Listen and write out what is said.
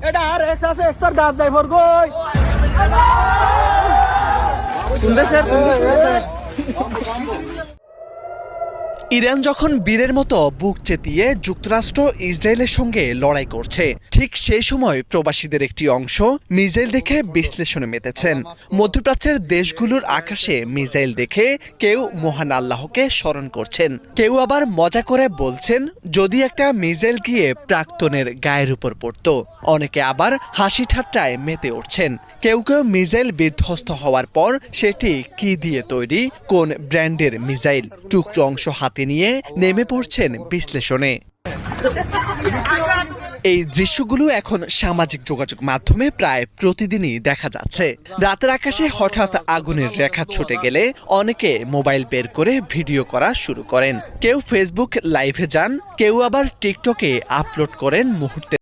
এটা আর এক্স আছে এক্সটার দাঁত দেয় ফর কই কোন দেশের ইরান যখন বীরের মতো বুক চেতিয়ে যুক্তরাষ্ট্র ইসরায়েলের সঙ্গে লড়াই করছে, ঠিক সেই সময় প্রবাসীদের একটি অংশ মিসাইল দেখে বিশ্লেষণে মেতেছেন। মধ্যপ্রাচ্যের দেশগুলোর আকাশে মিসাইল দেখে কেউ মহান আল্লাহকে স্মরণ করছেন, কেউ আবার মজা করে বলছেন যদি একটা মিসাইল গিয়ে প্রাক্তনের গায়ের উপর পড়ত। অনেকে আবার হাসি ঠাট্টায় মেতে উঠছেন। কেউ কেউ মিসাইল বিধ্বস্ত হওয়ার পর সেটি কি দিয়ে তৈরি, কোন ব্র্যান্ডের মিসাইল, টুকরো অংশ হাতে নিয়ে নেমে পড়ছেন বিশ্লেষণে। এই দৃশ্যগুলো এখন সামাজিক যোগাযোগ মাধ্যমে প্রায় প্রতিদিনই দেখা যাচ্ছে। রাতের আকাশে হঠাৎ আগুনের রেখা ছুটে গেলে অনেকে মোবাইল বের করে ভিডিও করা শুরু করেন। কেউ ফেসবুক লাইভে যান, কেউ আবার টিকটকে আপলোড করেন মুহূর্তে